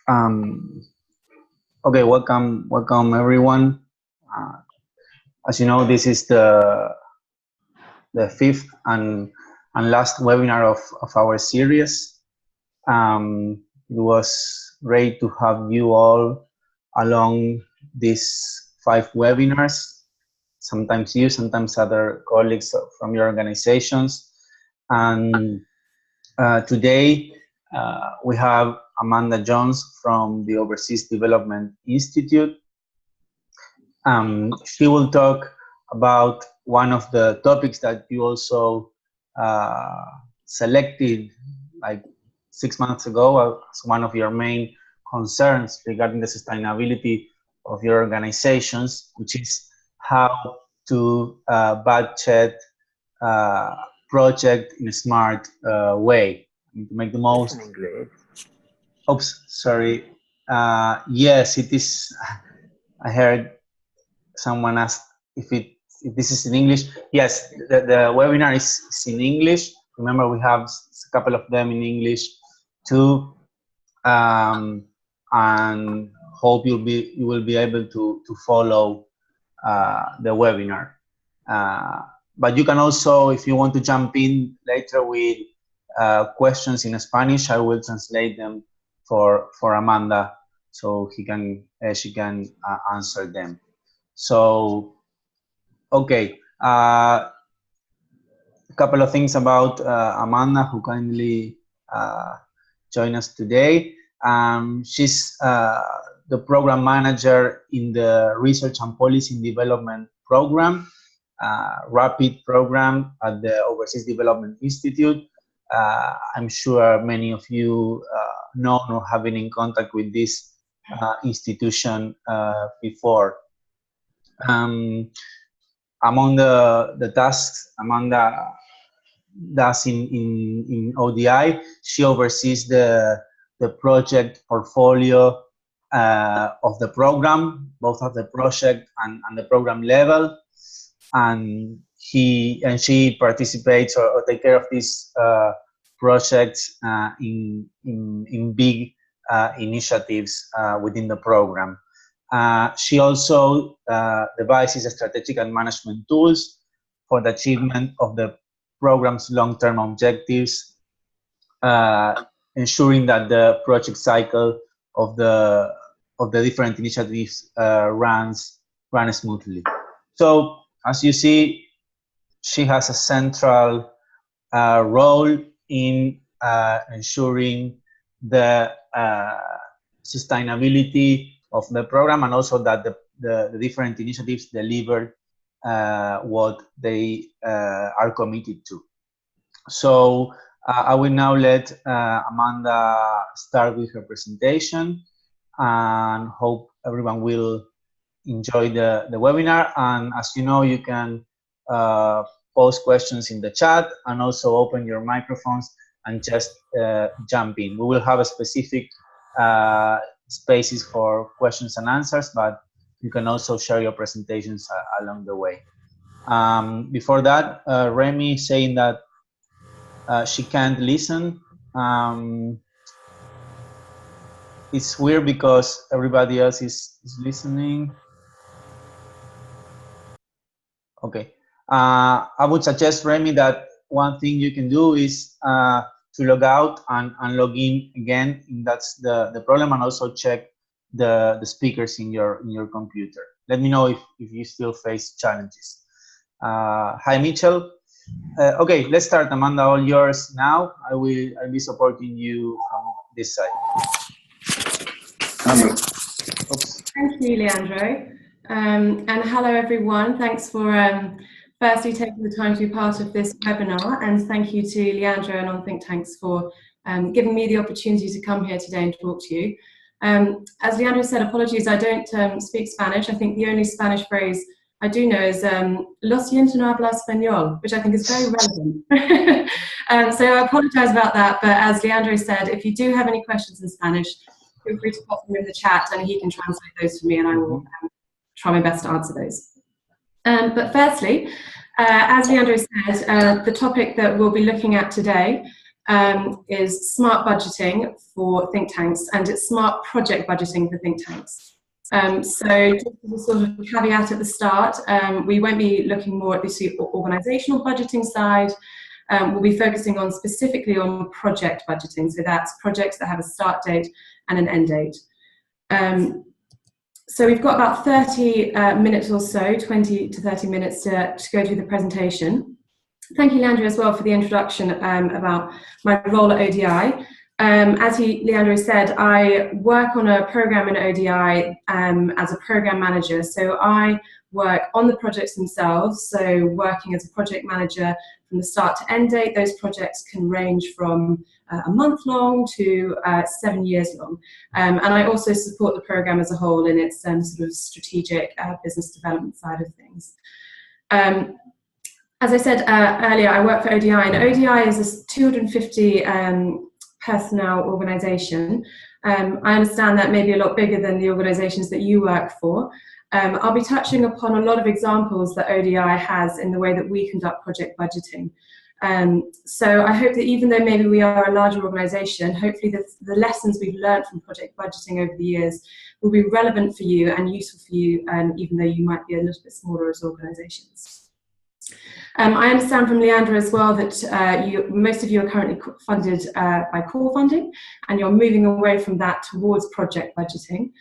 Um, okay, welcome everyone. As you know, this is the fifth and last webinar of our series. It was great to have you all along these 5 webinars. Sometimes you, sometimes other colleagues from your organizations. And today we have Amanda Jones from the Overseas Development Institute. She will talk about one of the topics that you also selected like 6 months ago as one of your main concerns regarding the sustainability of your organizations, which is how to budget project in a smart way, to make the most. Oops, sorry. Yes, it is. I heard someone asked if this is in English. Yes, the webinar is in English. Remember, we have a couple of them in English too, and hope you will be able to follow the webinar. But you can also, if you want to jump in later with questions in Spanish, I will translate them for Amanda, so she can answer them. So, okay, a couple of things about Amanda, who kindly joined us today. She's the program manager in the Research and Policy Development Program, RAPID program at the Overseas Development Institute. I'm sure many of you know or have been in contact with this institution before. Among the tasks Amanda does in ODI, she oversees the project portfolio of the program, both at the project and the program level, and she participates or take care of these projects in big initiatives within the program. She also devises strategic and management tools for the achievement of the program's long-term objectives, ensuring that the project cycle of the different initiatives run smoothly. So, as you see, she has a central role in ensuring the sustainability of the program, and also that the different initiatives deliver what they are committed to. So I will now let Amanda start with her presentation, and hope everyone will enjoy the webinar. And as you know, you can post questions in the chat and also open your microphones and just jump in. We will have a specific spaces for questions and answers, but you can also share your presentations along the way. Before that, Remy saying that she can't listen. It's weird because everybody else is listening. Okay. I would suggest, Remy, that one thing you can do is to log out and log in again. That's the problem, and also check the speakers in your computer. Let me know if you still face challenges. Hi, Mitchell. Okay, let's start. Amanda, all yours now. I'll be supporting you from this side. Oops. Thank you, Leandro. And hello, everyone. Thanks for firstly taking the time to be part of this webinar, and thank you to Leandro and On Think Tanks for giving me the opportunity to come here today and talk to you. As Leandro said, apologies, I don't speak Spanish. I think the only Spanish phrase I do know is "Lo siento, no hablo español," which I think is very relevant. So I apologize about that, but as Leandro said, if you do have any questions in Spanish, feel free to pop them in the chat and he can translate those for me, and I will try my best to answer those. But firstly, as Leandro said, the topic that we'll be looking at today is smart budgeting for think tanks, and it's smart project budgeting for think tanks. So just as a sort of caveat at the start, we won't be looking more at the organisational budgeting side. We'll be focusing on specifically on project budgeting, so that's projects that have a start date and an end date. So we've got about 30 minutes or so, 20 to 30 minutes to go through the presentation. Thank you, Leandro, as well for the introduction about my role at ODI. As Leandro said, I work on a program in ODI as a program manager. So I work on the projects themselves, so working as a project manager from the start to end date. Those projects can range from a month long to 7 years long. And I also support the program as a whole in its sort of strategic business development side of things. As I said earlier, I work for ODI, and ODI is a 250 personnel organisation. I understand that may be a lot bigger than the organisations that you work for. I'll be touching upon a lot of examples that ODI has in the way that we conduct project budgeting. So I hope that even though maybe we are a larger organisation, hopefully the lessons we've learned from project budgeting over the years will be relevant for you and useful for you, even though you might be a little bit smaller as organisations. I understand from Leandro as well that most of you are currently funded by core funding, and you're moving away from that towards project budgeting.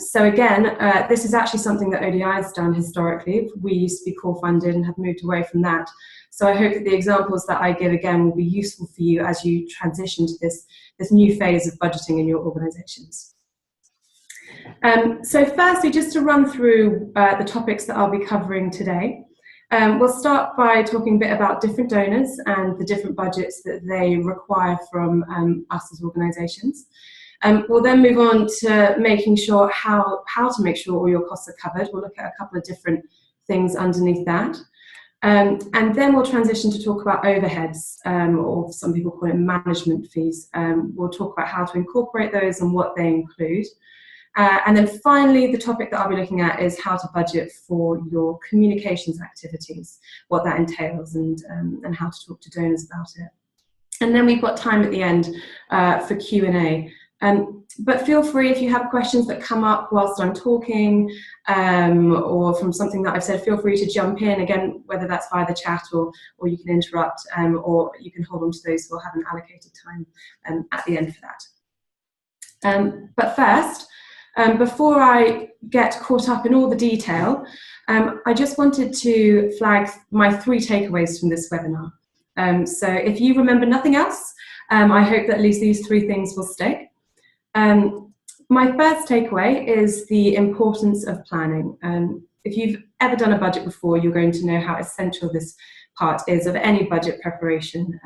So again, this is actually something that ODI has done historically. We used to be core funded and have moved away from that. So I hope that the examples that I give again will be useful for you as you transition to this new phase of budgeting in your organisations. So firstly, just to run through the topics that I'll be covering today. We'll start by talking a bit about different donors and the different budgets that they require from us as organisations. We'll then move on to making sure how to make sure all your costs are covered. We'll look at a couple of different things underneath that. And then we'll transition to talk about overheads, or some people call it management fees. We'll talk about how to incorporate those and what they include. And then finally, the topic that I'll be looking at is how to budget for your communications activities, what that entails, and how to talk to donors about it. And then we've got time at the end for Q&A. But feel free, if you have questions that come up whilst I'm talking, or from something that I've said, feel free to jump in, again, whether that's via the chat or you can interrupt, or you can hold on to those who will have an allocated time at the end for that. But first, before I get caught up in all the detail, I just wanted to flag my 3 takeaways from this webinar. So if you remember nothing else, I hope that at least these 3 things will stick. My first takeaway is the importance of planning. If you've ever done a budget before, you're going to know how essential this part is of any budget preparation.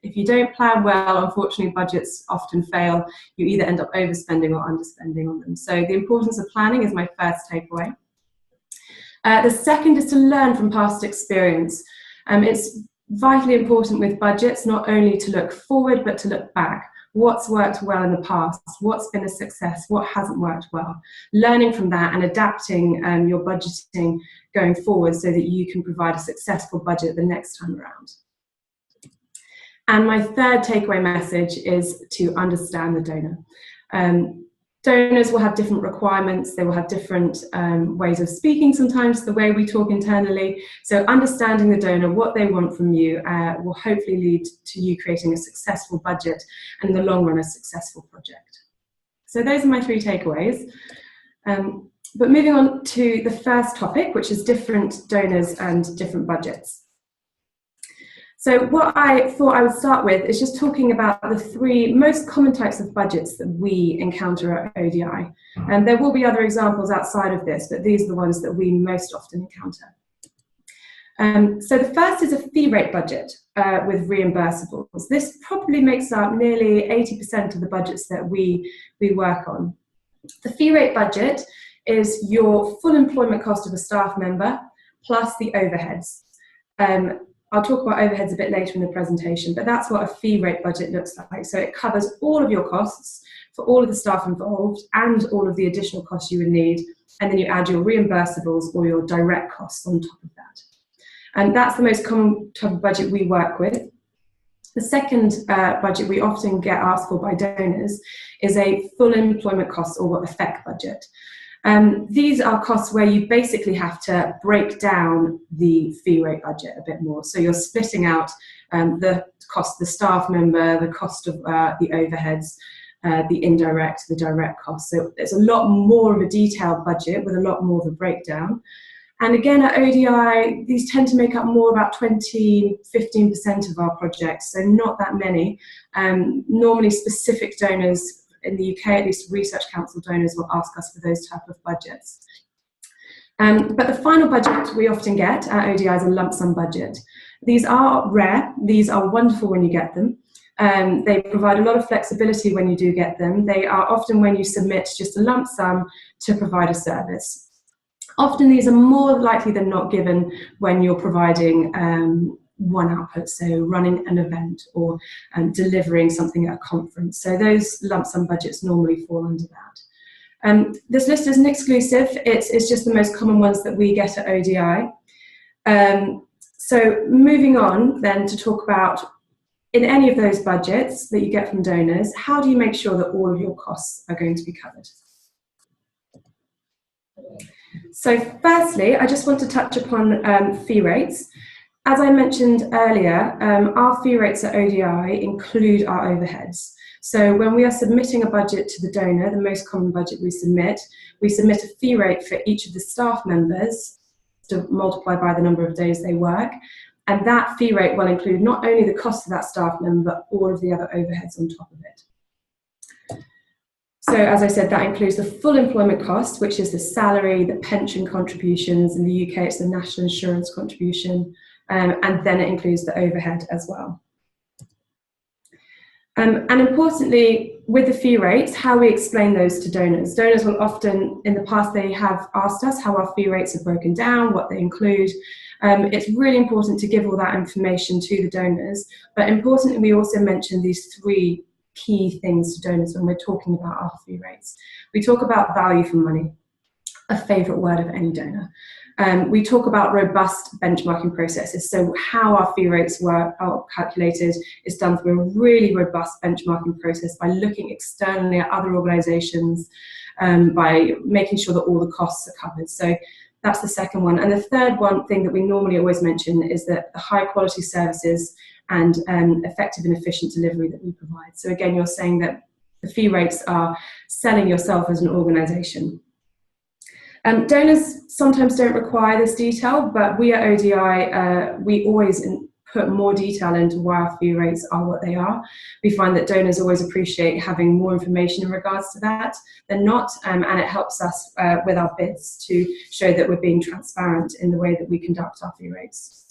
If you don't plan well, unfortunately, budgets often fail. You either end up overspending or underspending on them. So the importance of planning is my first takeaway. The second is to learn from past experience. It's vitally important with budgets not only to look forward, but to look back. What's worked well in the past? What's been a success? What hasn't worked well? Learning from that and adapting your budgeting going forward so that you can provide a successful budget the next time around. And my third takeaway message is to understand the donor. Donors will have different requirements. They will have different ways of speaking sometimes, the way we talk internally. So understanding the donor, what they want from you, will hopefully lead to you creating a successful budget and in the long run, a successful project. So those are my 3 takeaways. But moving on to the first topic, which is different donors and different budgets. So what I thought I would start with is just talking about the 3 most common types of budgets that we encounter at ODI. And there will be other examples outside of this, but these are the ones that we most often encounter. So the first is a fee rate budget with reimbursables. This probably makes up nearly 80% of the budgets that we work on. The fee rate budget is your full employment cost of a staff member plus the overheads. I'll talk about overheads a bit later in the presentation, but that's what a fee rate budget looks like. So it covers all of your costs for all of the staff involved and all of the additional costs you would need, and then you add your reimbursables or your direct costs on top of that. And that's the most common type of budget we work with. The second budget we often get asked for by donors is a full employment cost, or effect budget. These are costs where you basically have to break down the fee rate budget a bit more. So you're splitting out the cost of the staff member, the cost of the overheads, the indirect, the direct costs. So it's a lot more of a detailed budget with a lot more of a breakdown. And again, at ODI, these tend to make up more, about 15% of our projects, so not that many. Normally specific donors in the UK, at least Research Council donors, will ask us for those type of budgets. But the final budget we often get at ODI is a lump sum budget. These are rare, these are wonderful when you get them. They provide a lot of flexibility when you do get them. They are often when you submit just a lump sum to provide a service. Often these are more likely than not given when you're providing one output, so running an event or delivering something at a conference. So those lump sum budgets normally fall under that. This list isn't exclusive, it's just the most common ones that we get at ODI. So moving on then to talk about, in any of those budgets that you get from donors, how do you make sure that all of your costs are going to be covered? So firstly, I just want to touch upon fee rates. As I mentioned earlier, our fee rates at ODI include our overheads. So when we are submitting a budget to the donor, the most common budget we submit a fee rate for each of the staff members to multiply by the number of days they work. And that fee rate will include not only the cost of that staff member, but all of the other overheads on top of it. So as I said, that includes the full employment cost, which is the salary, the pension contributions. In the UK, it's the national insurance contribution, and then it includes the overhead as well. And importantly, with the fee rates, how we explain those to donors. Donors will often, in the past, they have asked us how our fee rates are broken down, what they include. It's really important to give all that information to the donors, but importantly, we also mention these three key things to donors when we're talking about our fee rates. We talk about value for money, a favourite word of any donor. We talk about robust benchmarking processes. So how our fee rates are calculated is done through a really robust benchmarking process by looking externally at other organisations, by making sure that all the costs are covered. So that's the second one. And the third one thing that we normally always mention is that the high quality services and effective and efficient delivery that we provide. So again, you're saying that the fee rates are selling yourself as an organisation. Donors sometimes don't require this detail, but we at ODI, we always put more detail into why our fee rates are what they are. We find that donors always appreciate having more information in regards to that than not, and it helps us with our bids to show that we're being transparent in the way that we conduct our fee rates.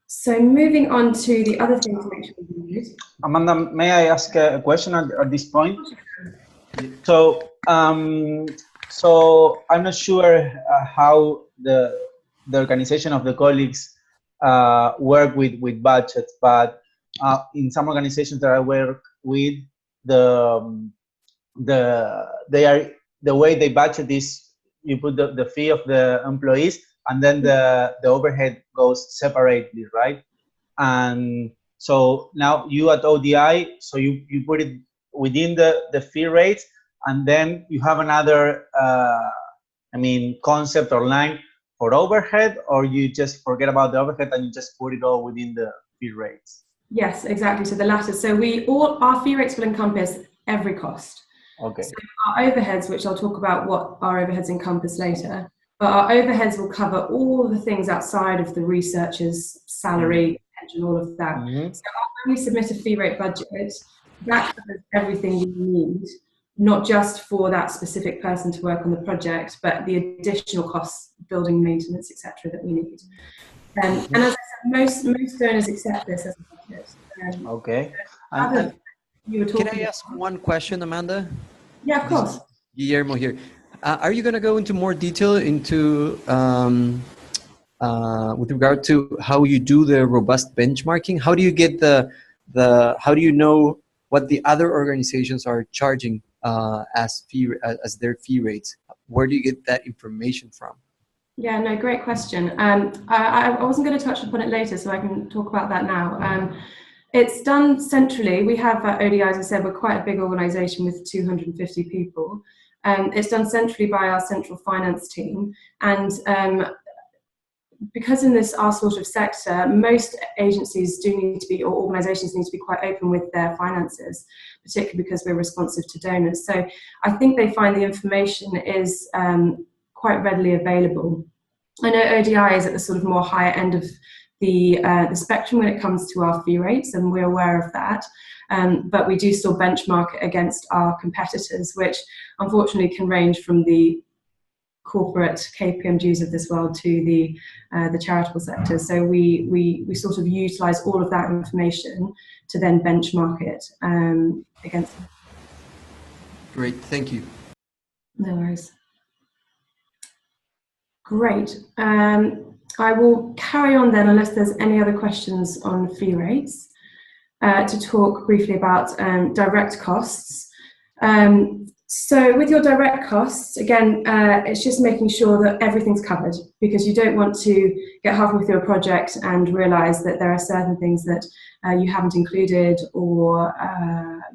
So moving on to the other thing to make sure we use. Amanda, may I ask a question at this point? So, so I'm not sure how the organization of the colleagues work with budgets, but in some organizations that I work with, the way they budget is you put the fee of the employees, and then the overhead goes separately, right? And so now you at ODI, so you put it within the fee rates, and then you have another, concept or line for overhead, or you just forget about the overhead and you just put it all within the fee rates? Yes, exactly. So the latter. So our fee rates will encompass every cost. Okay. So our overheads, which I'll talk about what our overheads encompass later, but our overheads will cover all the things outside of the researcher's salary, pension, all of that. So when we submit a fee rate budget, that covers everything you need, not just for that specific person to work on the project, but the additional costs, building maintenance, etc., that we need. And as I said, most donors accept this as a budget. Okay. Can I ask one question, Amanda? Yeah, of course. Guillermo here. Are you going to go into more detail into with regard to how you do the robust benchmarking? How do you get how do you know what the other organizations are charging as their fee rates? Where do you get that information from? Yeah, no, great question. I wasn't going to touch upon it later, so I can talk about that now. It's done centrally. We have ODI, as I said, we're quite a big organisation with 250 people. It's done centrally by our central finance team, and because in this our sort of sector, most agencies do need to be, or organisations need to be quite open with their finances, particularly because we're responsive to donors. So I think they find the information is quite readily available. I know ODI is at the sort of more higher end of the spectrum when it comes to our fee rates, and we're aware of that. But we do still benchmark it against our competitors, which unfortunately can range from the corporate KPMGs of this world to the charitable sector. So we sort of utilise all of that information to then benchmark it against. Great, thank you. No worries. Great. I will carry on then, unless there's any other questions on fee rates, to talk briefly about direct costs. So with your direct costs, again, it's just making sure that everything's covered, because you don't want to get halfway through a project and realise that there are certain things that you haven't included or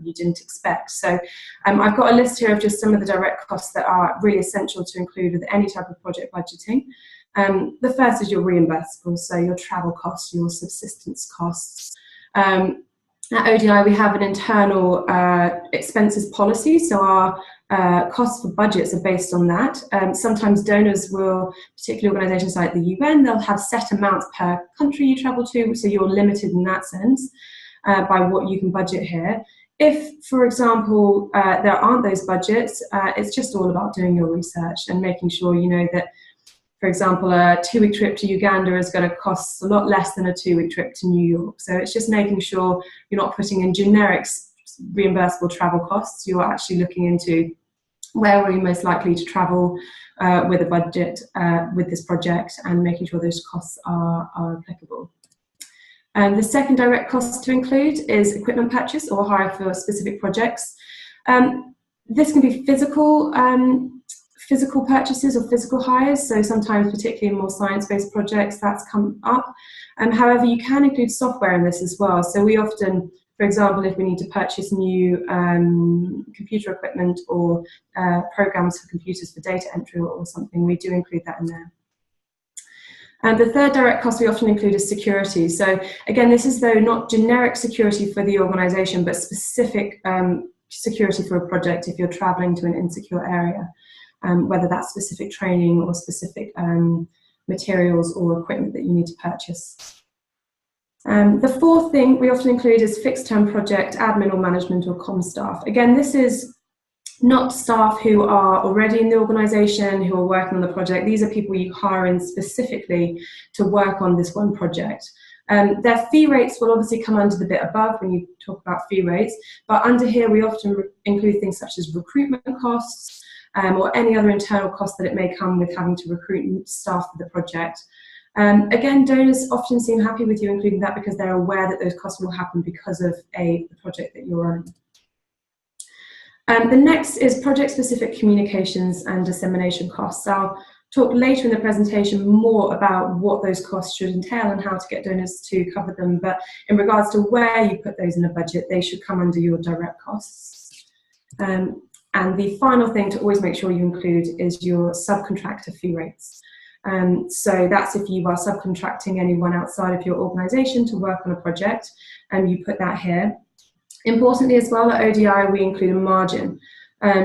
you didn't expect. So I've got a list here of just some of the direct costs that are really essential to include with any type of project budgeting. The first is your reimbursables, so your travel costs, your subsistence costs. At ODI, we have an internal expenses policy, so our costs for budgets are based on that. Sometimes donors will, particularly organisations like the UN, they'll have set amounts per country you travel to, so you're limited in that sense by what you can budget here. If, for example, there aren't those budgets, it's just all about doing your research and making sure you know that, for example, a 2-week trip to Uganda is going to cost a lot less than a 2-week trip to New York. So it's just making sure you're not putting in generic reimbursable travel costs. You're actually looking into where are you most likely to travel with a budget with this project, and making sure those costs are applicable. The second direct cost to include is equipment purchase or hire for specific projects. This can be physical purchases or physical hires, so sometimes, particularly in more science-based projects, that's come up. However, you can include software in this as well. So we often, for example, if we need to purchase new computer equipment or programs for computers for data entry or something, we do include that in there. And the third direct cost we often include is security. So again, this is though not generic security for the organisation, but specific security for a project if you're travelling to an insecure area. Whether that's specific training or specific materials or equipment that you need to purchase. The fourth thing we often include is fixed-term project, admin or management or comm staff. Again, this is not staff who are already in the organisation, who are working on the project. These are people you hire in specifically to work on this one project. Their fee rates will obviously come under the bit above when you talk about fee rates, but under here we often include things such as recruitment costs, or any other internal cost that it may come with having to recruit staff for the project. Again, donors often seem happy with you including that because they're aware that those costs will happen because of the project that you're on. The next is project-specific communications and dissemination costs. I'll talk later in the presentation more about what those costs should entail and how to get donors to cover them, but in regards to where you put those in a budget, they should come under your direct costs. And the final thing to always make sure you include is your subcontractor fee rates. So that's if you are subcontracting anyone outside of your organisation to work on a project, and you put that here. Importantly as well, at ODI we include a margin.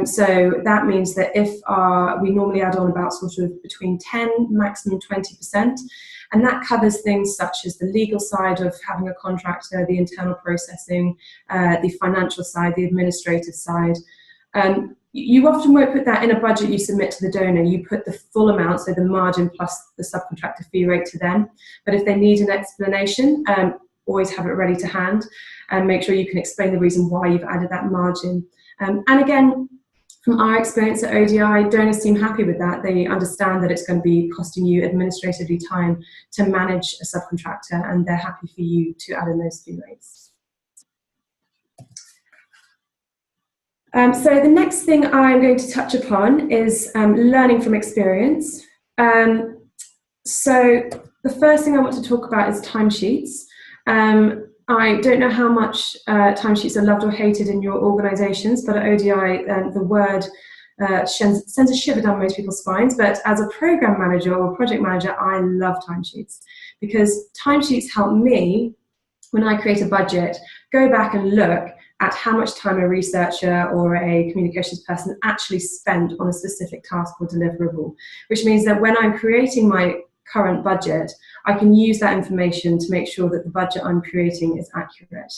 So that means that if we normally add on about sort of between 10, maximum 20%, and that covers things such as the legal side of having a contractor, the internal processing, the financial side, the administrative side. You often won't put that in a budget you submit to the donor. You put the full amount, so the margin plus the subcontractor fee rate to them. But if they need an explanation, always have it ready to hand and make sure you can explain the reason why you've added that margin. And again, from our experience at ODI, donors seem happy with that. They understand that it's going to be costing you administratively time to manage a subcontractor, and they're happy for you to add in those fee rates. So the next thing I'm going to touch upon is learning from experience. So the first thing I want to talk about is timesheets. I don't know how much timesheets are loved or hated in your organisations, but at ODI, the word sends a shiver down most people's spines. But as a program manager or project manager, I love timesheets, because timesheets help me, when I create a budget, go back and look at how much time a researcher or a communications person actually spent on a specific task or deliverable, which means that when I'm creating my current budget, I can use that information to make sure that the budget I'm creating is accurate.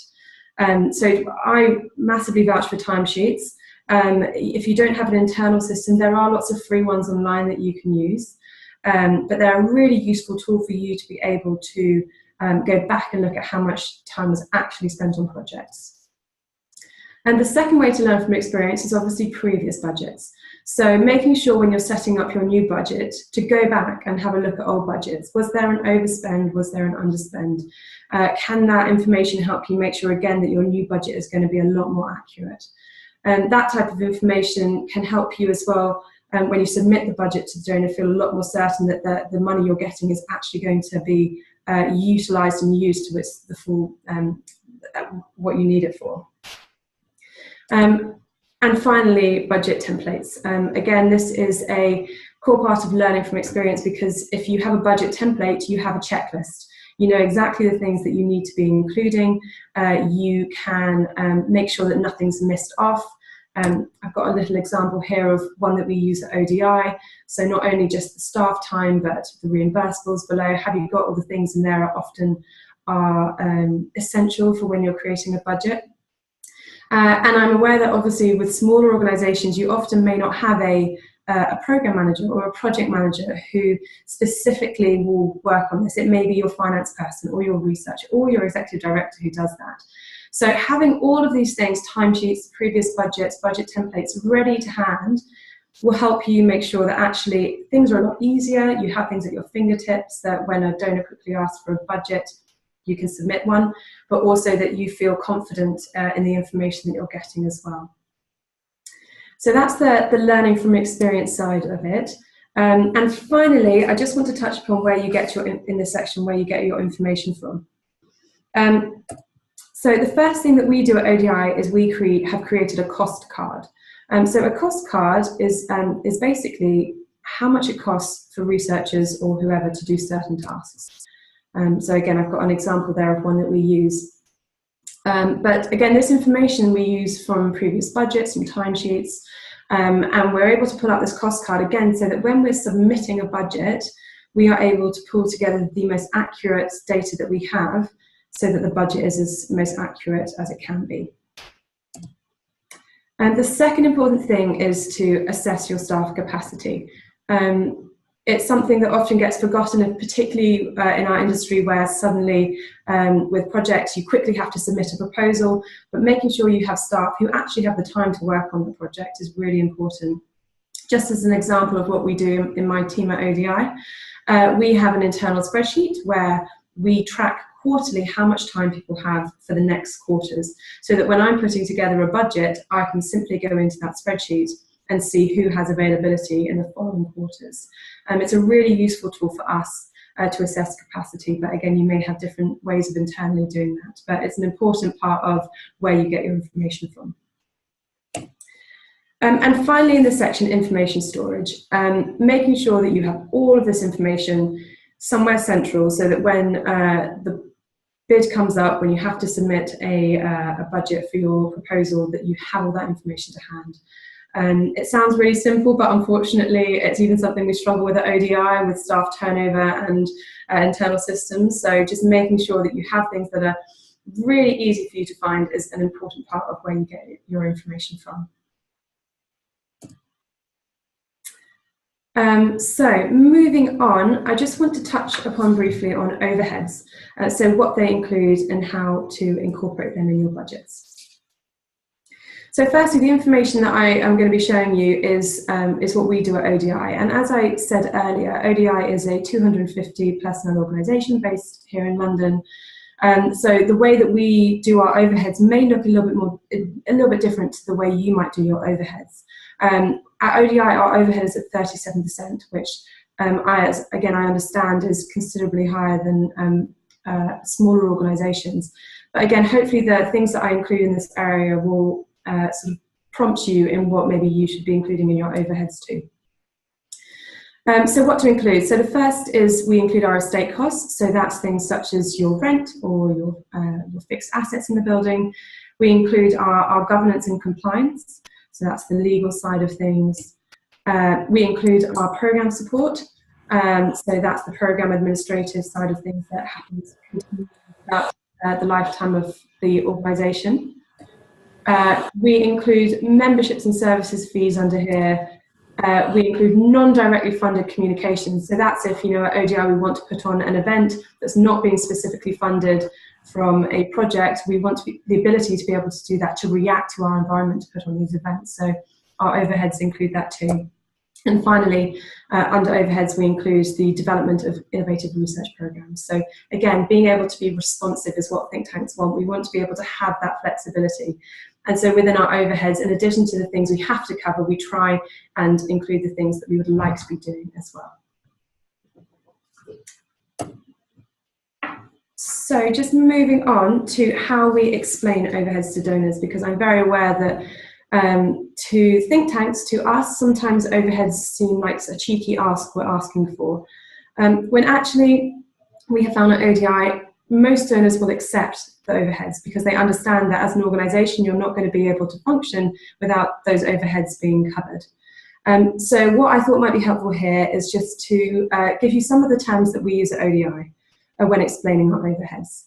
So I massively vouch for timesheets. If you don't have an internal system, there are lots of free ones online that you can use, but they're a really useful tool for you to be able to go back and look at how much time was actually spent on projects. And the second way to learn from experience is obviously previous budgets. So making sure when you're setting up your new budget to go back and have a look at old budgets. Was there an overspend? Was there an underspend? Can that information help you make sure again that your new budget is going to be a lot more accurate? And that type of information can help you as well when you submit the budget to the donor, feel a lot more certain that the money you're getting is actually going to be utilised and used to its the full what you need it for. And finally, budget templates. Again, this is a core part of learning from experience, because if you have a budget template, you have a checklist. You know exactly the things that you need to be including. You can make sure that nothing's missed off. I've got a little example here of one that we use at ODI. So not only just the staff time, but the reimbursables below. Have you got all the things in there are often essential for when you're creating a budget. And I'm aware that obviously with smaller organisations, you often may not have a program manager or a project manager who specifically will work on this. It may be your finance person or your researcher or your executive director who does that. So having all of these things, timesheets, previous budgets, budget templates ready to hand will help you make sure that actually things are a lot easier. You have things at your fingertips, that when a donor quickly asks for a budget, you can submit one, but also that you feel confident in the information that you're getting as well. So that's the learning from experience side of it. And finally, I just want to touch upon where you get in this section, where you get your information from. So the first thing that we do at ODI is we have created a cost card. So a cost card is basically how much it costs for researchers or whoever to do certain tasks. So again, I've got an example there of one that we use. But again, this information we use from previous budgets and timesheets, and we're able to pull out this cost card again so that when we're submitting a budget, we are able to pull together the most accurate data that we have so that the budget is as most accurate as it can be. And the second important thing is to assess your staff capacity. It's something that often gets forgotten, particularly in our industry, where suddenly with projects you quickly have to submit a proposal, but making sure you have staff who actually have the time to work on the project is really important. Just as an example of what we do in my team at ODI, we have an internal spreadsheet where we track quarterly how much time people have for the next quarters, so that when I'm putting together a budget, I can simply go into that spreadsheet and see who has availability in the following quarters. It's a really useful tool for us to assess capacity, but again, you may have different ways of internally doing that, but it's an important part of where you get your information from. And finally in this section, information storage, making sure that you have all of this information somewhere central so that when the bid comes up, when you have to submit a budget for your proposal, that you have all that information to hand. It sounds really simple, but unfortunately it's even something we struggle with at ODI with staff turnover and internal systems. So just making sure that you have things that are really easy for you to find is an important part of where you get your information from. So moving on, I just want to touch upon briefly on overheads. So what they include and how to incorporate them in your budgets. So firstly, the information that I am going to be showing you is what we do at ODI. And as I said earlier, ODI is a 250 personnel organisation based here in London. So the way that we do our overheads may look a little bit different to the way you might do your overheads. At ODI, our overhead is at 37%, which again, I understand is considerably higher than smaller organisations. But again, hopefully the things that I include in this area will sort of prompt you in what maybe you should be including in your overheads too. So what to include? So the first is we include our estate costs. So that's things such as your rent or your fixed assets in the building. We include our governance and compliance. So that's the legal side of things. We include our program support. So that's the program administrative side of things that happens throughout the lifetime of the organisation. We include memberships and services fees under here. We include non-directly funded communications. So that's if, at ODI we want to put on an event that's not being specifically funded from a project, we want the ability to be able to do that, to react to our environment to put on these events. So our overheads include that too. And finally, under overheads, we include the development of innovative research programs. So again, being able to be responsive is what think tanks want. We want to be able to have that flexibility. And so within our overheads, in addition to the things we have to cover, we try and include the things that we would like to be doing as well. So just moving on to how we explain overheads to donors, because I'm very aware that to think tanks, to us, sometimes overheads seem like a cheeky ask we're asking for. When actually we have found at ODI, most donors will accept the overheads because they understand that as an organisation you're not going to be able to function without those overheads being covered. So what I thought might be helpful here is just to give you some of the terms that we use at ODI when explaining our overheads.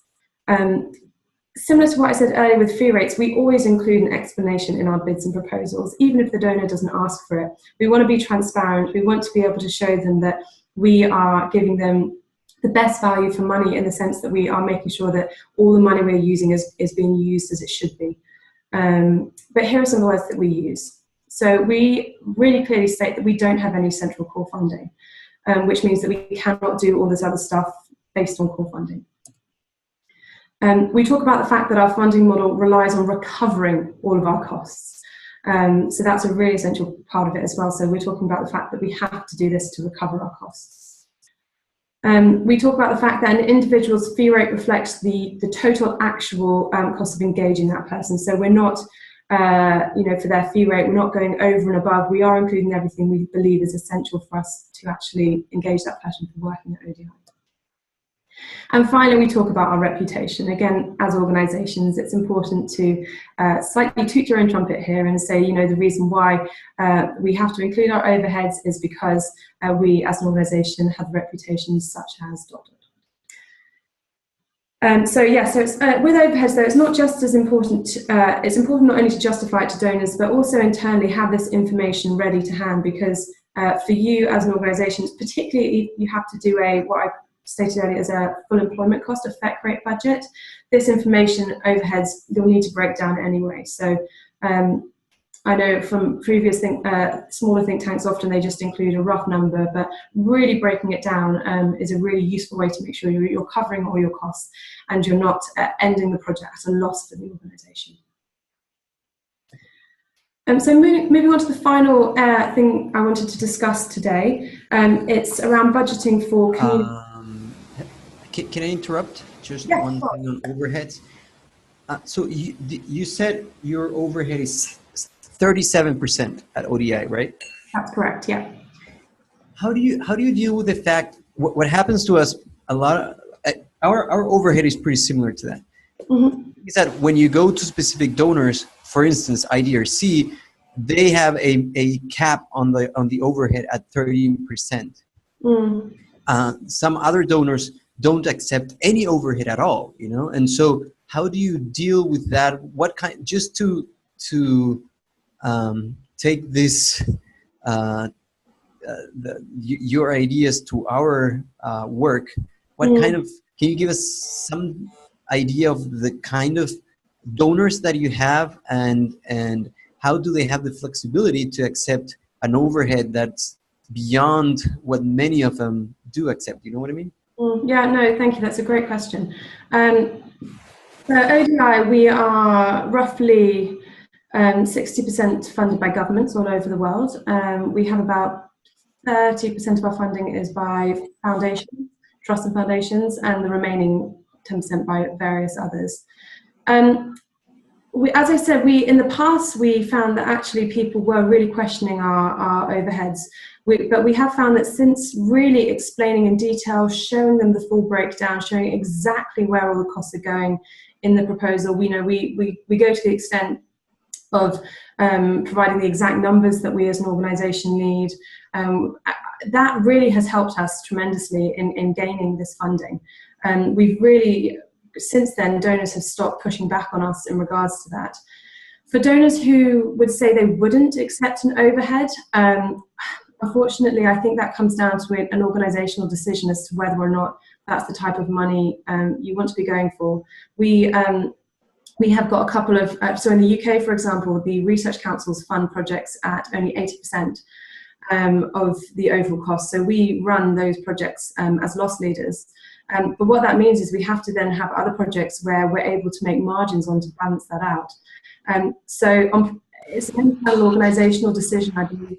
Similar to what I said earlier with fee rates, we always include an explanation in our bids and proposals, even if the donor doesn't ask for it. We want to be transparent. We want to be able to show them that we are giving them the best value for money, in the sense that we are making sure that all the money we're using is being used as it should be. But here are some words that we use. So we really clearly state that we don't have any central core funding, which means that we cannot do all this other stuff based on core funding. We talk about the fact that our funding model relies on recovering all of our costs. So that's a really essential part of it as well. So we're talking about the fact that we have to do this to recover our costs. We talk about the fact that an individual's fee rate reflects the total actual cost of engaging that person. So we're not, for their fee rate, we're not going over and above. We are including everything we believe is essential for us to actually engage that person for working at ODI. And finally, we talk about our reputation. Again, as organisations, it's important to slightly toot your own trumpet here and say, the reason why we have to include our overheads is because we, as an organisation, have reputations such as ... So it's, with overheads, though, it's not just as important. It's important not only to justify it to donors, but also internally have this information ready to hand, because for you as an organisation, particularly you have to do what I stated earlier as a full employment cost effect rate budget. This information, overheads, you'll need to break down anyway. So I know from previous smaller think tanks, often they just include a rough number, but really breaking it down is a really useful way to make sure you're covering all your costs and you're not ending the project at a loss for the organisation. So moving on to the final thing I wanted to discuss today, it's around budgeting for community. Can I interrupt? Just yeah, one thing on overheads. So you said your overhead is 37% at ODI, right? That's correct. Yeah. How do you deal with the fact what happens to us a lot? Our overhead is pretty similar to that. Mm-hmm. Is that when you go to specific donors, for instance, IDRC, they have a cap on the overhead at 13%. Mm. Some other donors don't accept any overhead at all, and so how do you deal with that? What kind, just to take this your ideas to our work, what kind of, can you give us some idea of the kind of donors that you have, and how do they have the flexibility to accept an overhead that's beyond what many of them do accept? You know what I mean? Yeah, no, thank you. That's a great question. So ODI, we are roughly 60% funded by governments all over the world. We have about 30% of our funding is by foundations, trusts and foundations, and the remaining 10% by various others. As I said, in the past we found that actually people were really questioning our overheads, but we have found that since really explaining in detail, showing them the full breakdown, showing exactly where all the costs are going in the proposal, we go to the extent of providing the exact numbers that we as an organisation need. That really has helped us tremendously in gaining this funding. We've really, since then, donors have stopped pushing back on us in regards to that. For donors who would say they wouldn't accept an overhead, unfortunately, I think that comes down to an organisational decision as to whether or not that's the type of money you want to be going for. We have got a couple of, so in the UK, for example, the research councils fund projects at only 80% of the overall cost. So we run those projects as loss leaders. But what that means is we have to then have other projects where we're able to make margins on to balance that out. So it's an internal organisational decision, I believe.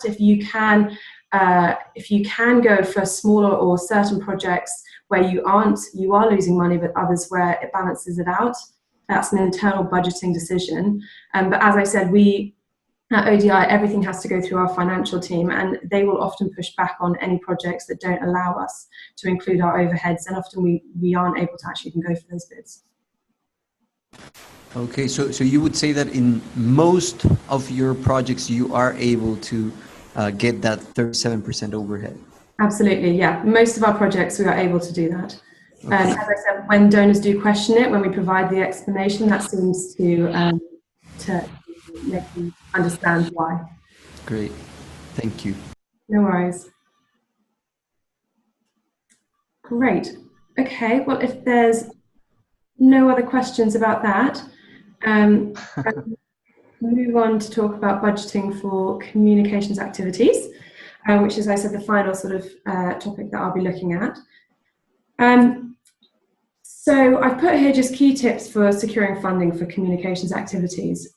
If you can go for smaller or certain projects where you are losing money, but others where it balances it out, that's an internal budgeting decision. But as I said, at ODI, everything has to go through our financial team, and they will often push back on any projects that don't allow us to include our overheads, and often we aren't able to actually even go for those bids. Okay, so you would say that in most of your projects you are able to get that 37% overhead? Absolutely, yeah. Most of our projects we are able to do that. Okay. As I said, when donors do question it, when we provide the explanation, that seems to make them understand why. Great, thank you. No worries. Great. Okay, well, if there's no other questions about that, I'll move on to talk about budgeting for communications activities, which is, as I said, the final sort of topic that I'll be looking at. So I've put here just key tips for securing funding for communications activities.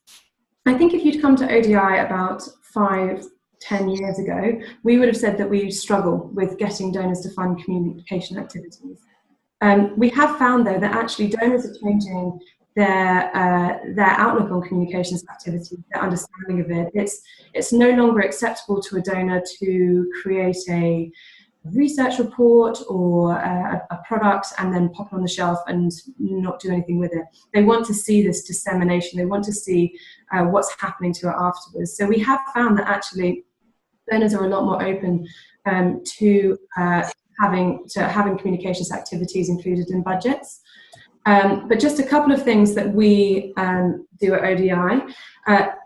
I think if you'd come to ODI about 5-10 years ago, we would have said that we struggle with getting donors to fund communication activities. We have found, though, that actually donors are changing their outlook on communications activities, their understanding of it. It's no longer acceptable to a donor to create a research report or a product and then pop it on the shelf and not do anything with it. They want to see this dissemination. They want to see what's happening to it afterwards. So we have found that actually donors are a lot more open to having communications activities included in budgets. But just a couple of things that we do at ODI.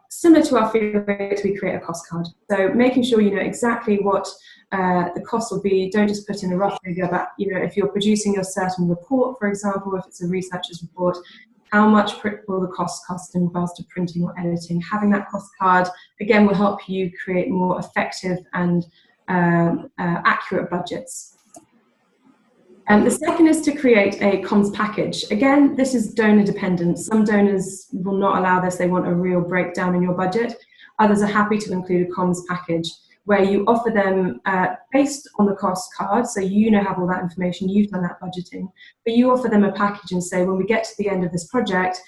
Similar to our fee rates, we create a cost card. So making sure you know exactly what the cost will be. Don't just put in a rough figure, but if you're producing a certain report, for example, if it's a researcher's report, how much will the cost in regards to printing or editing? Having that cost card, again, will help you create more effective and accurate budgets. The second is to create a comms package. Again, this is donor dependent. Some donors will not allow this. They want a real breakdown in your budget. Others are happy to include a comms package where you offer them based on the cost card, so have all that information, you've done that budgeting, but you offer them a package and say, when we get to the end of this project,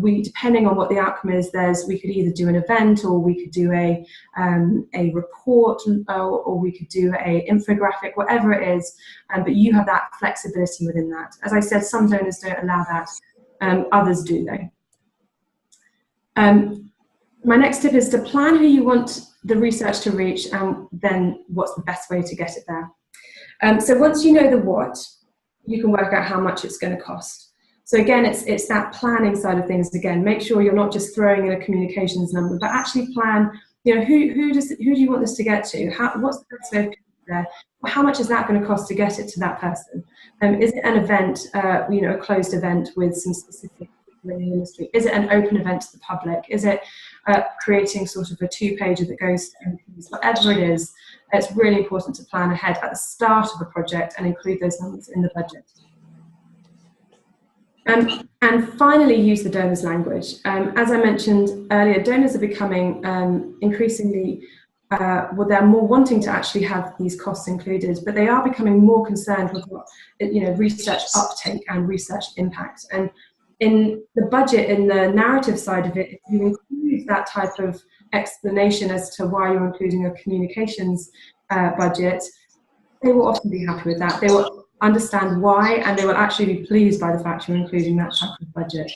depending on what the outcome is, we could either do an event, or we could do a report, or we could do a infographic, whatever it is, but you have that flexibility within that. As I said, some donors don't allow that, others do though. My next tip is to plan who you want the research to reach, and then what's the best way to get it there. So once you know the what, you can work out how much it's going to cost. So again, it's that planning side of things. Again, make sure you're not just throwing in a communications number, but actually plan. Who do you want this to get to? What's the best way of getting there? How much is that going to cost to get it to that person? Is it an event, a closed event with some specific people in the industry? Is it an open event to the public? Is it creating sort of a 2-pager that goes to MPs? Whatever it is, it's really important to plan ahead at the start of the project and include those numbers in the budget. And finally, use the donor's language. As I mentioned earlier, donors are becoming increasingly well, they're more wanting to actually have these costs included, but they are becoming more concerned with what, research uptake and research impact. And in the budget, in the narrative side of it, if you include that type of explanation as to why you're including a communications budget, they will often be happy with that. They will understand why, and they will actually be pleased by the fact you're including that type of budget.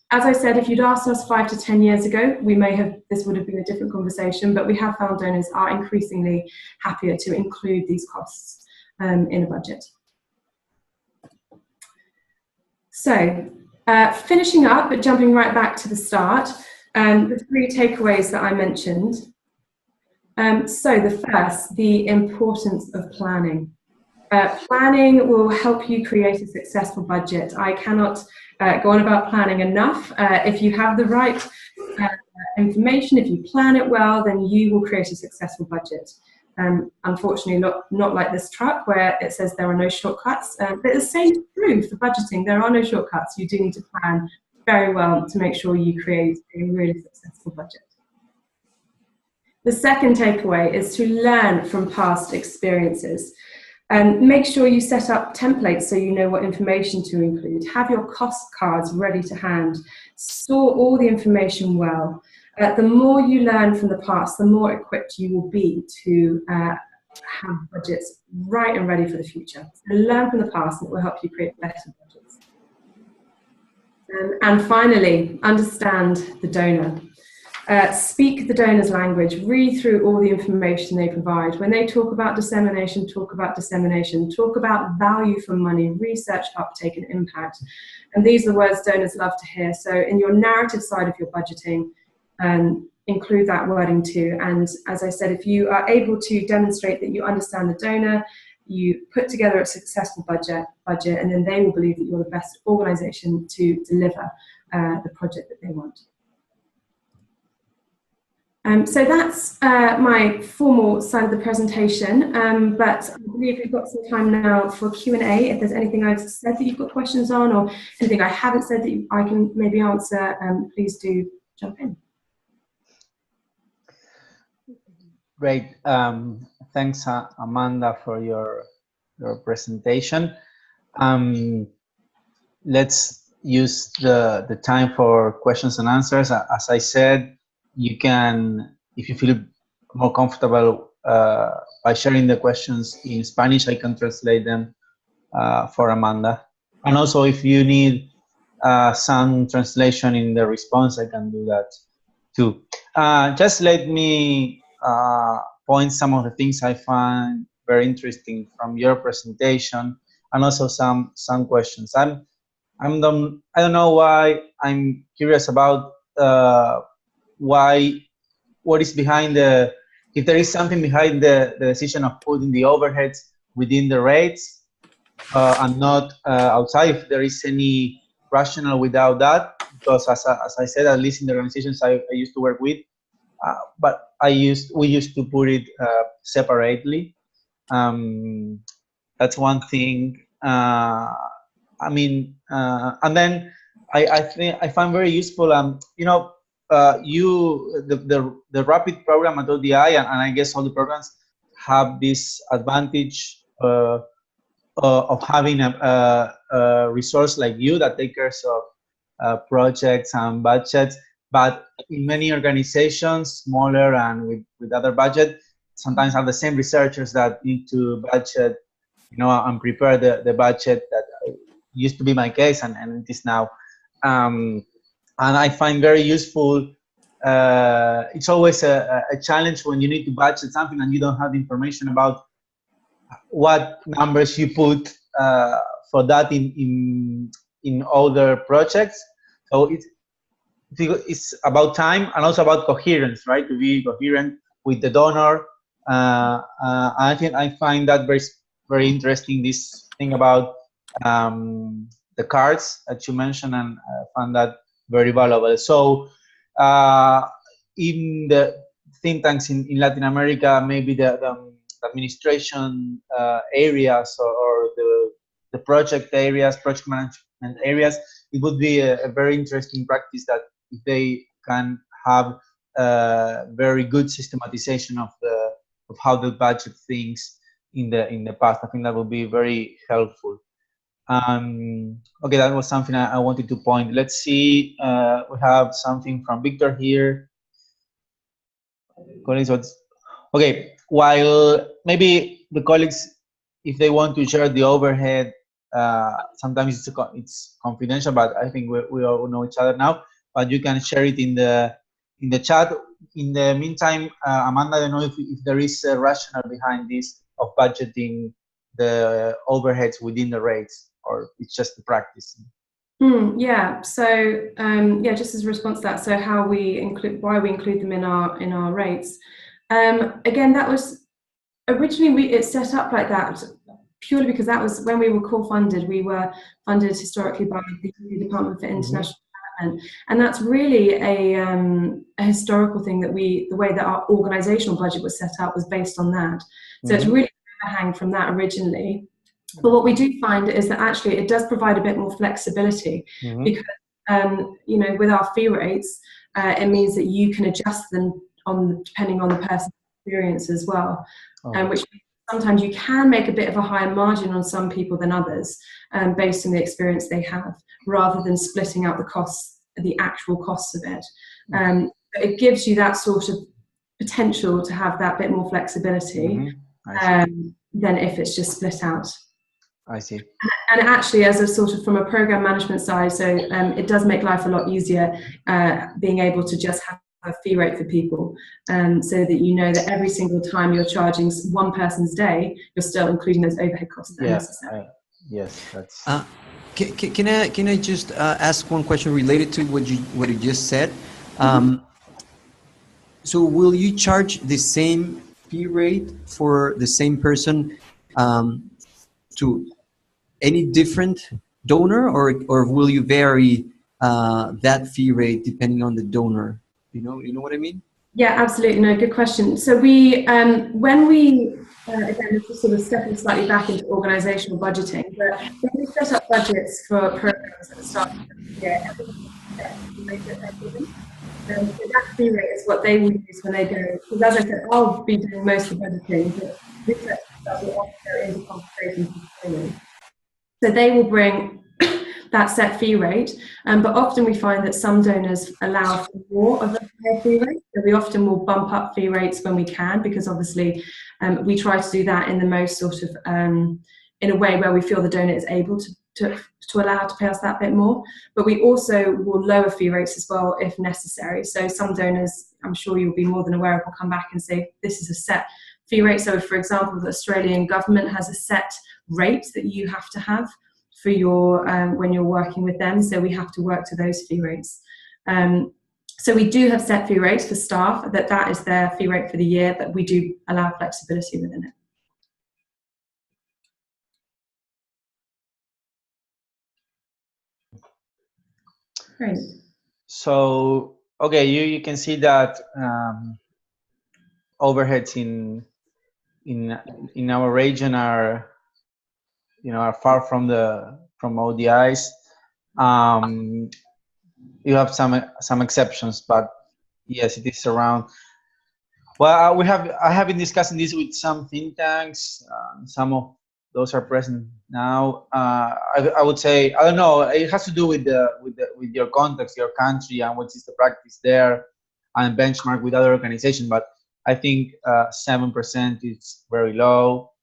As I said, if you'd asked us 5 to 10 years ago, this would have been a different conversation, but we have found donors are increasingly happier to include these costs in a budget. So, finishing up, but jumping right back to the start, the 3 takeaways that I mentioned. So the first, the importance of planning. Planning will help you create a successful budget. I cannot go on about planning enough. If you have the right information, if you plan it well, then you will create a successful budget. Unfortunately, not like this truck where it says there are no shortcuts. But the same is true for budgeting. There are no shortcuts. You do need to plan very well to make sure you create a really successful budget. The second takeaway is to learn from past experiences. Make sure you set up templates so you know what information to include. Have your cost cards ready to hand. Store all the information well. The more you learn from the past, the more equipped you will be to have budgets right and ready for the future. So learn from the past, and it will help you create better budgets. And finally, understand the donor. Speak the donor's language, read through all the information they provide. When they talk about dissemination, talk about dissemination, talk about value for money, research, uptake, and impact. And these are the words donors love to hear. So in your narrative side of your budgeting, include that wording too. And as I said, if you are able to demonstrate that you understand the donor, you put together a successful budget, and then they will believe that you're the best organization to deliver the project that they want. So that's my formal side of the presentation, but I believe we've got some time now for Q&A. If there's anything I've said that you've got questions on, or anything I haven't said that I can maybe answer, please do jump in. Great. Thanks, Amanda, for your presentation. Let's use the time for questions and answers. As I said, you can, if you feel more comfortable by sharing the questions in Spanish, I can translate them for Amanda. And also, if you need some translation in the response, I can do that too. Just let me point some of the things I find very interesting from your presentation, and also some questions. I don't know why. I'm curious about what is behind if there is something behind the decision of putting the overheads within the rates and not outside, if there is any rationale without that, because as I said, at least in the organizations I used to work with, but we used to put it separately. That's one thing. I mean, and then I think I find very useful, the rapid program at ODI, and I guess all the programs have this advantage of having a resource like you that takes care of projects and budgets. But in many organizations, smaller and with other budget, sometimes have the same researchers that need to budget, and prepare the budget. That used to be my case, and it is now. And I find very useful. It's always a challenge when you need to budget something and you don't have information about what numbers you put for that in other projects. So it's about time and also about coherence, right? To be coherent with the donor. I find that very interesting. This thing about the cards that you mentioned, and I found that very valuable. So in the think tanks in Latin America, maybe the administration areas or the project areas, project management areas, it would be a very interesting practice that if they can have very good systematization of how the budget things in the past. I think that would be very helpful. Okay, that was something I wanted to point. Let's see. We have something from Victor here. Okay, while maybe the colleagues, if they want to share the overhead, sometimes it's confidential, but I think we all know each other now. But you can share it in the chat. In the meantime, Amanda, I don't know if there is a rationale behind this of budgeting the overheads within the rates, or it's just the practice. Yeah. So yeah, just as a response to that, so why we include them in our rates. Again, that was originally it's set up like that purely because that was when we were core funded. We were funded historically by the Department for International Development, and that's really a historical thing that the way that our organisational budget was set up was based on that. So it's really overhang from that originally. But what we do find is that actually it does provide a bit more flexibility because you know, with our fee rates, it means that you can adjust them depending on the person's experience as well, which means sometimes you can make a bit of a higher margin on some people than others based on the experience they have, rather than splitting out the actual costs of it. It gives you that sort of potential to have that bit more flexibility than if it's just split out. I see. And actually, as a sort of from a program management side, so it does make life a lot easier being able to just have a fee rate for people, so that you know that every single time you're charging one person's day, you're still including those overhead costs. Yes, that's. Can I just ask one question related to what you just said? So will you charge the same fee rate for the same person to any different donor, or will you vary that fee rate depending on the donor? You know what I mean? Yeah, absolutely. No, good question. So we, when we, again, this is sort of stepping slightly back into organisational budgeting, but when we set up budgets for programmes at the start of the year, so that fee rate is what they will use when they go, because as I said, I'll be doing most of the budgeting, but research stuff will often go into conversations. So they will bring that set fee rate, but often we find that some donors allow for more of a higher fee rate. So we often will bump up fee rates when we can, because obviously we try to do that in the most sort of, in a way where we feel the donor is able to allow to pay us that bit more. But we also will lower fee rates as well if necessary. So some donors, I'm sure you'll be more than aware of, will come back and say, this is a set fee rate. So for example, the Australian government has a set rate that you have to have for your when you're working with them, so we have to work to those fee rates. So we do have set fee rates for staff, that is their fee rate for the year, but we do allow flexibility within it. Great. So okay, you can see that overheads in our region are far from ODIs. You have some exceptions, but yes, it is around. Well, I have been discussing this with some think tanks. Some of those are present now. I would say, I don't know. It has to do with your context, your country, and what is the practice there, and benchmark with other organizations. But I think 7% is very low.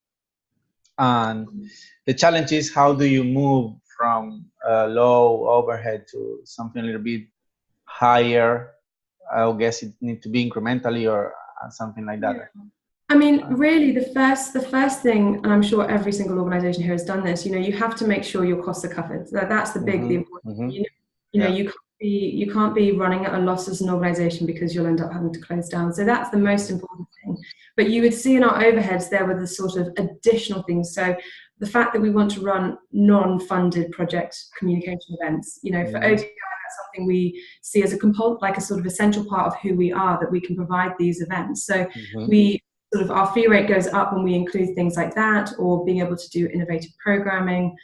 And the challenge is, how do you move from low overhead to something a little bit higher? I guess it needs to be incrementally or something like that. Yeah. I mean, really, the first thing, and I'm sure every single organisation here has done this. You have to make sure your costs are covered. That's the important thing. You can't be running at a loss as an organisation, because you'll end up having to close down. So that's the most important thing. But you would see in our overheads there were the sort of additional things. So the fact that we want to run non-funded project communication events, for ODI, that's something we see as like a sort of essential part of who we are, that we can provide these events. So our fee rate goes up when we include things like that, or being able to do innovative programming.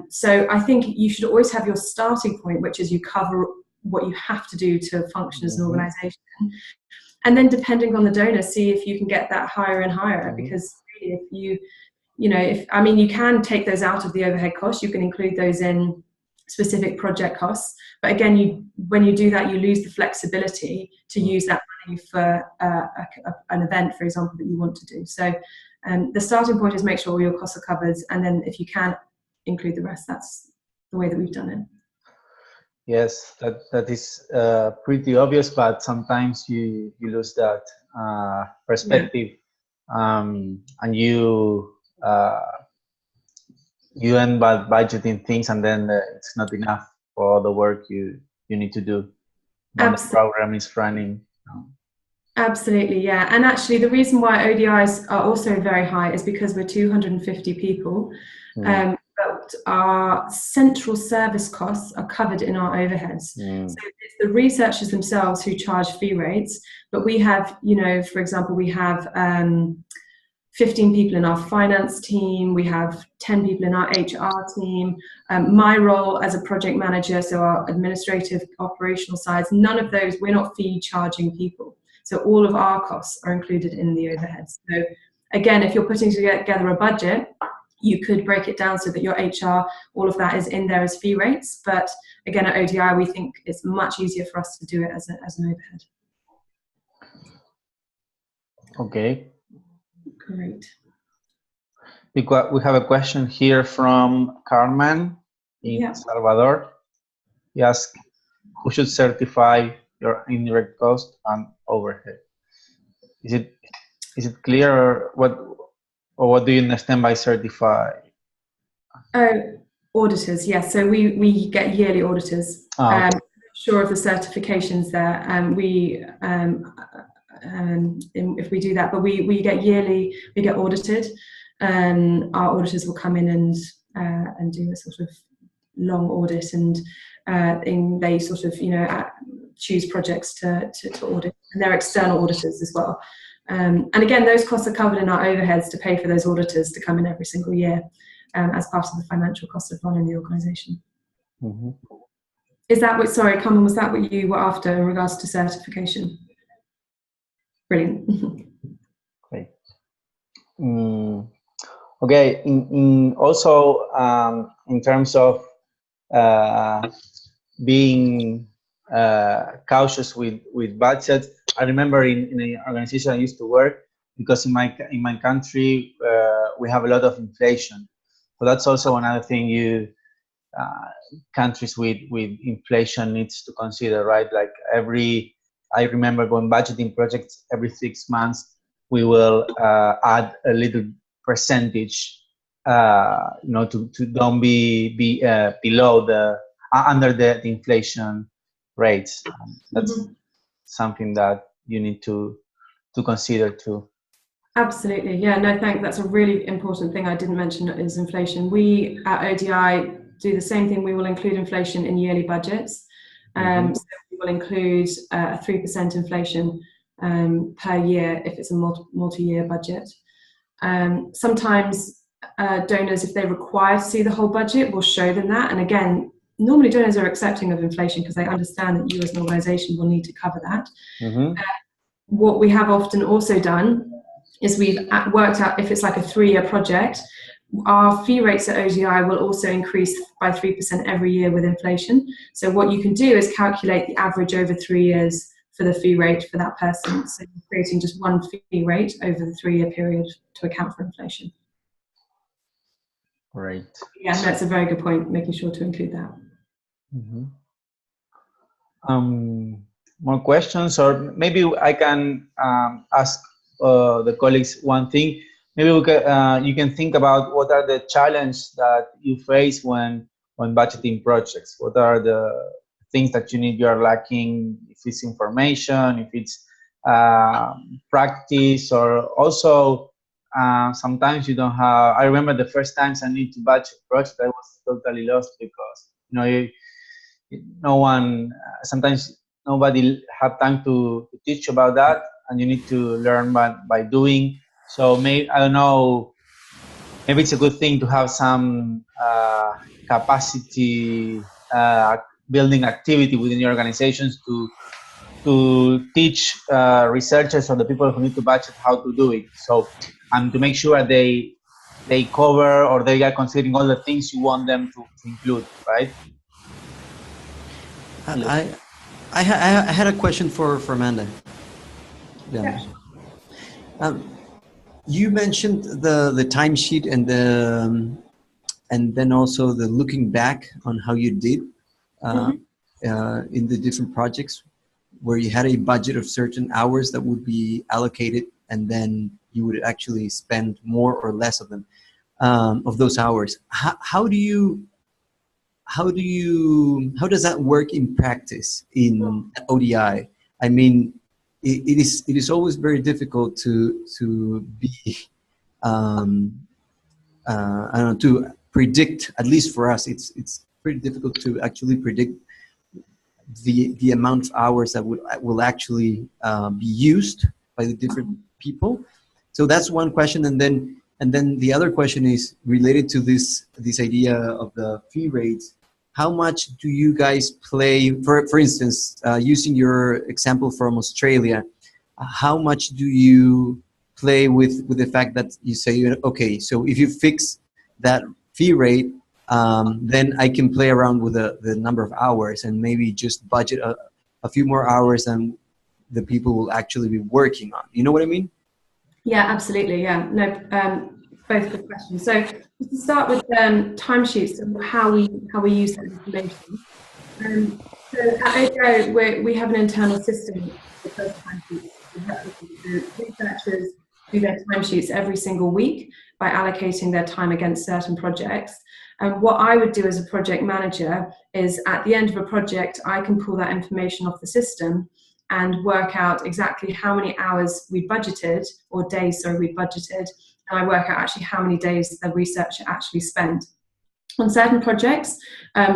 So I think you should always have your starting point, which is you cover what you have to do to function as an organization. And then depending on the donor, see if you can get that higher and higher, because if you can take those out of the overhead costs, you can include those in specific project costs. But again, when you do that, you lose the flexibility to use that money for an event, for example, that you want to do. So the starting point is make sure all your costs are covered, and then if you can include the rest, that's the way that we've done it. Yes, that is pretty obvious, but sometimes you lose that perspective, and you end up budgeting things, and then it's not enough for all the work you need to do when the program is running. Absolutely, yeah. And actually, the reason why ODIs are also very high is because we're 250 people. But our central service costs are covered in our overheads. So it's the researchers themselves who charge fee rates, but we have, for example, we have 15 people in our finance team, we have 10 people in our HR team, my role as a project manager, so our administrative operational sides, none of those, we're not fee charging people. So all of our costs are included in the overheads. So again, if you're putting together a budget, you could break it down so that your HR, all of that is in there as fee rates. But again, at ODI, we think it's much easier for us to do it as an overhead. Okay. Great. We have a question here from Carmen in El Salvador. He asks, who should certify your indirect cost and overhead? Is it clear, or what do you understand by certify? Auditors, yes. So we get yearly auditors. Okay. Sure of the certifications there, if we do that, but we get yearly, we get audited, and our auditors will come in and do a sort of long audit, and they sort of choose projects to audit, and they're external auditors as well. And again, those costs are covered in our overheads to pay for those auditors to come in every single year as part of the financial cost of running the organisation. Is that what, sorry, Carmen, was that what you were after in regards to certification? Brilliant. Great. Okay, also in terms of being cautious with budgets, I remember in the organization I used to work, because in my country we have a lot of inflation. So that's also another thing countries with inflation needs to consider, right? Like I remember when budgeting projects every 6 months, we will add a little percentage, to don't be below under the inflation rates. That's something that you need to consider too. Absolutely, yeah. No, that's a really important thing I didn't mention is inflation. We at ODI do the same thing. We will include inflation in yearly budgets. So we will include a 3% inflation per year if it's a multi-year budget. Sometimes donors, if they require to see the whole budget, we'll show them that. And again, normally donors are accepting of inflation because they understand that you as an organisation will need to cover that. What we have often also done is we've worked out, if it's like a 3-year project, our fee rates at ODI will also increase by 3% every year with inflation. So what you can do is calculate the average over 3 years for the fee rate for that person. So you're creating just one fee rate over the 3-year period to account for inflation. Right. Yeah, that's a very good point, making sure to include that. More questions, or maybe I can ask the colleagues one thing. Maybe you can think about what are the challenges that you face when budgeting projects. What are the things that you are lacking? If it's information, if it's practice, or also sometimes you don't have. I remember the first times I need to budget project, I was totally lost because sometimes nobody have time to teach about that, and you need to learn by doing. So maybe, I don't know, maybe it's a good thing to have some capacity building activity within the organizations to teach researchers or the people who need to budget how to do it. So, and to make sure they cover or they are considering all the things you want them to include, right? I had a question for Amanda. Yeah. You mentioned the timesheet and then also the looking back on how you did in the different projects where you had a budget of certain hours that would be allocated, and then you would actually spend more or less of them, of those hours. How does that work in practice in ODI? I mean, it is always very difficult to be I don't know, to predict. At least for us, it's pretty difficult to actually predict the amount of hours that will actually be used by the different people. So that's one question, and then the other question is related to this idea of the fee rates. How much do you guys play, for instance, using your example from Australia, how much do you play with the fact that you say, okay, so if you fix that fee rate, then I can play around with the number of hours and maybe just budget a few more hours than the people will actually be working on. You know what I mean? Yeah, absolutely. Yeah, no, both good questions. So to start with timesheets and how we use that information. So at ODI, we have an internal system for those timesheets. The researchers do their timesheets every single week by allocating their time against certain projects. And what I would do as a project manager is at the end of a project, I can pull that information off the system and work out exactly how many hours we budgeted, or days, sorry, we budgeted, and I work out actually how many days the researcher actually spent. On certain projects,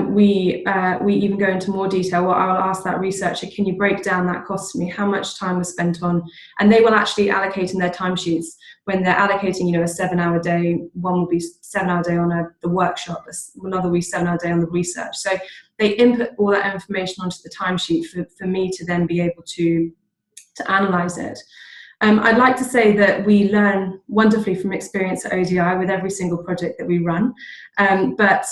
we even go into more detail. Well, I'll ask that researcher, can you break down that cost to me? How much time was spent on? And they will actually allocate in their timesheets when they're allocating, a 7-hour day. One will be 7-hour day on the workshop, another will be 7-hour day on the research. So they input all that information onto the timesheet for me to then be able to analyze it. I'd like to say that we learn wonderfully from experience at ODI with every single project that we run, but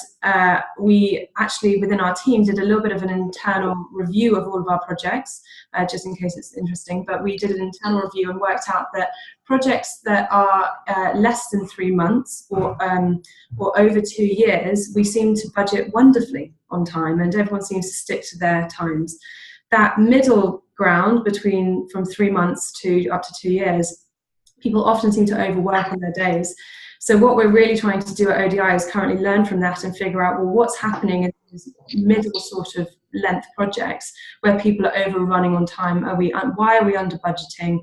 we actually within our team did a little bit of an internal review of all of our projects, just in case it's interesting, but we did an internal review and worked out that projects that are less than 3 months or over 2 years, we seem to budget wonderfully on time, and everyone seems to stick to their times. That middle ground between from 3 months to up to 2 years, people often seem to overwork on their days. So what we're really trying to do at ODI is currently learn from that and figure out, well, what's happening in these middle sort of length projects where people are overrunning on time? Why are we under budgeting?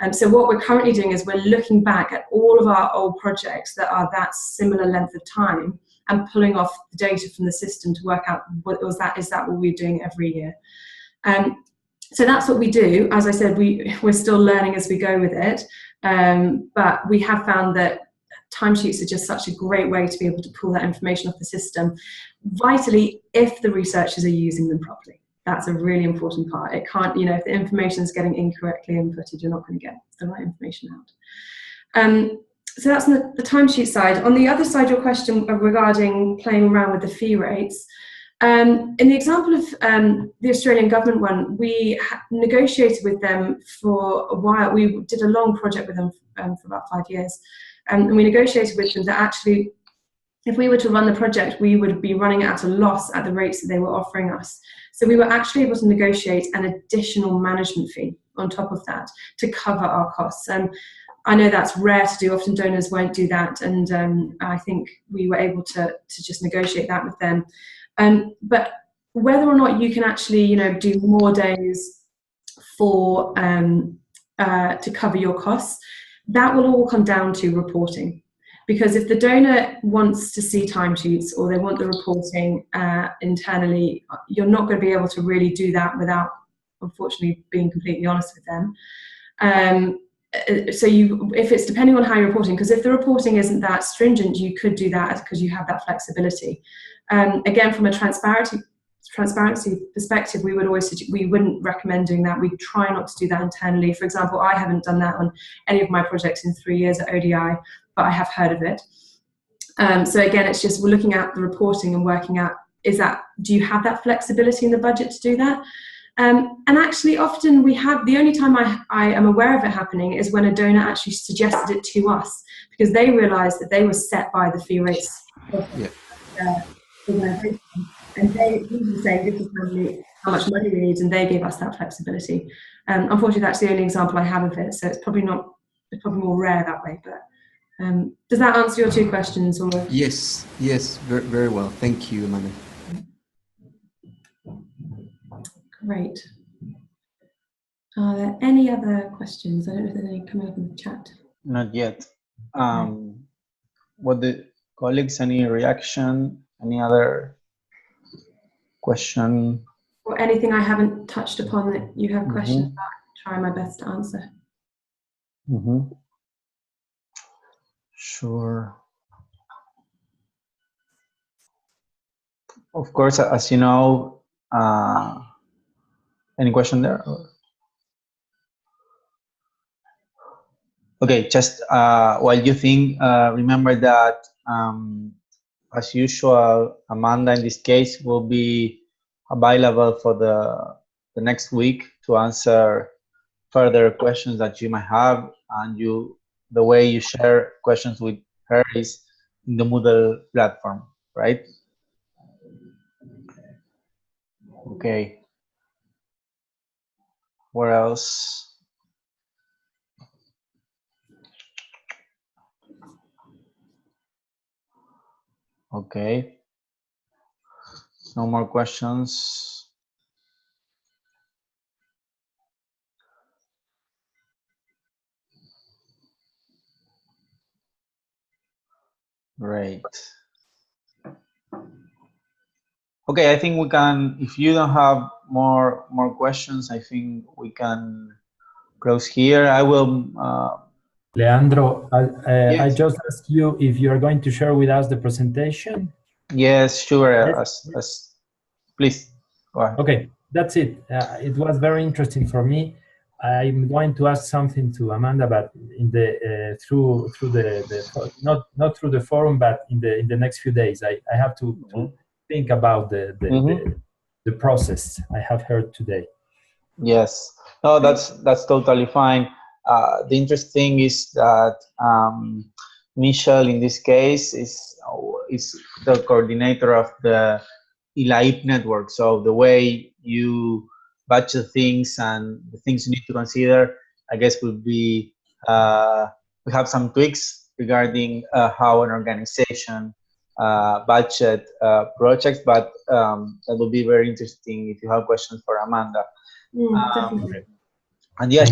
And so what we're currently doing is we're looking back at all of our old projects that are that similar length of time and pulling off the data from the system to work out is that what we're doing every year. So that's what we do. As I said, we're still learning as we go with it, but we have found that timesheets are just such a great way to be able to pull that information off the system, vitally if the researchers are using them properly. That's a really important part. It can't, if the information is getting incorrectly inputted, you're not going to get the right information out. So that's on the timesheet side. On the other side, your question regarding playing around with the fee rates. In the example of the Australian government one, we negotiated with them for a while. We did a long project with them for about 5 years. And we negotiated with them that actually, if we were to run the project, we would be running at a loss at the rates that they were offering us. So we were actually able to negotiate an additional management fee on top of that to cover our costs. I know that's rare to do. Often donors won't do that. And I think we were able to just negotiate that with them. But whether or not you can actually, do more days for to cover your costs, that will all come down to reporting. Because if the donor wants to see timesheets or they want the reporting internally, you're not going to be able to really do that without, unfortunately, being completely honest with them. So if it's depending on how you're reporting, because if the reporting isn't that stringent, you could do that because you have that flexibility. Again, from a transparency transparency perspective, we wouldn't recommend doing that. We try not to do that internally. For example, I haven't done that on any of my projects in 3 years at ODI, but I have heard of it. So again, it's just we're looking at the reporting and working out, do you have that flexibility in the budget to do that? And actually, often the only time I am aware of it happening is when a donor actually suggested it to us, because they realised that they were set by the fee rates of the organisation. And we were saying, this is how much money we need, and they gave us that flexibility. Unfortunately, that's the only example I have of it, so it's probably more rare that way. But does that answer your 2 questions? Or? Yes, very, very well. Thank you, Amanda. Great. Are there any other questions? I don't know if there's any coming up in the chat. Not yet. What the colleagues, any reaction, any other question? Or anything I haven't touched upon that you have questions about? Try my best to answer. Sure. Of course, as you know, any question there? Okay, just while you think, remember that as usual, Amanda in this case will be available for the next week to answer further questions that you might have, and the way you share questions with her is in the Moodle platform, right? Okay. Where else? Okay. No more questions. Great. Okay, I think we can, if you don't have more questions, I think we can close here. I will. Leandro, yes. I just asked you if you are going to share with us the presentation. Yes, sure. Yes. Please go ahead. Okay, that's it. It was very interesting for me. I'm going to ask something to Amanda, but in the through the not through the forum, but in the next few days. I have to think about the process I have heard today. Yes, no, that's totally fine. The interesting thing is that Michelle, in this case, is the coordinator of the ILAIPP network. So the way you budget things and the things you need to consider, I guess, would be we have some tweaks regarding how an organization budget projects, but that will be very interesting if you have questions for Amanda. And yes,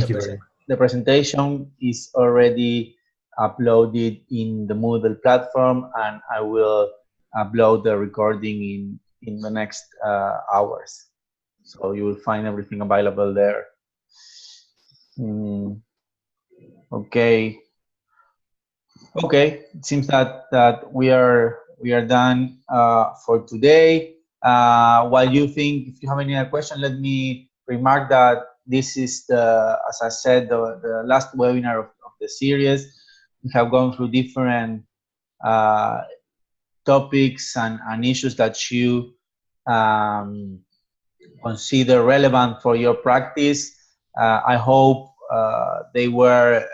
the presentation is already uploaded in the Moodle platform, and I will upload the recording in the next hours. So you will find everything available there. Okay. Okay, it seems that we are done for today. While you think, if you have any other question, let me remark that this is as I said, the last webinar of the series. We have gone through different topics and issues that you consider relevant for your practice. I hope they were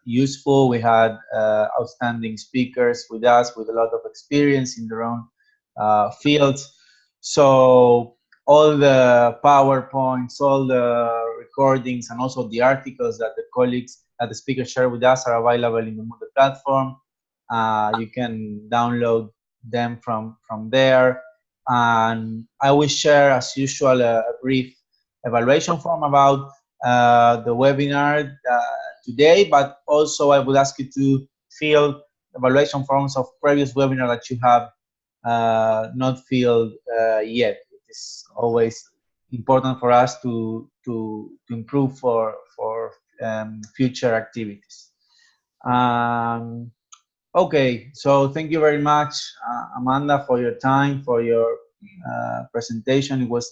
useful. We had outstanding speakers with us with a lot of experience in their own fields. So all the PowerPoints, all the recordings, and also the articles that the colleagues, that the speakers share with us are available in the Moodle platform. You can download them from there. And I will share, as usual, a brief evaluation form about the webinar today, but also I would ask you to fill evaluation forms of previous webinar that you have not filled yet. It is always important for us to improve for future activities. Okay, so thank you very much, Amanda, for your time, for your presentation. It was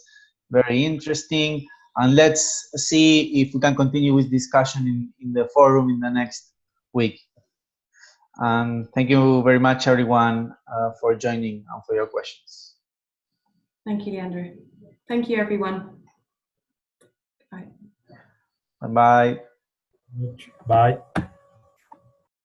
very interesting. And let's see if we can continue with discussion in the forum in the next week. And thank you very much, everyone, for joining and for your questions. Thank you, Leandro. Thank you, everyone. Bye. Bye-bye. Bye.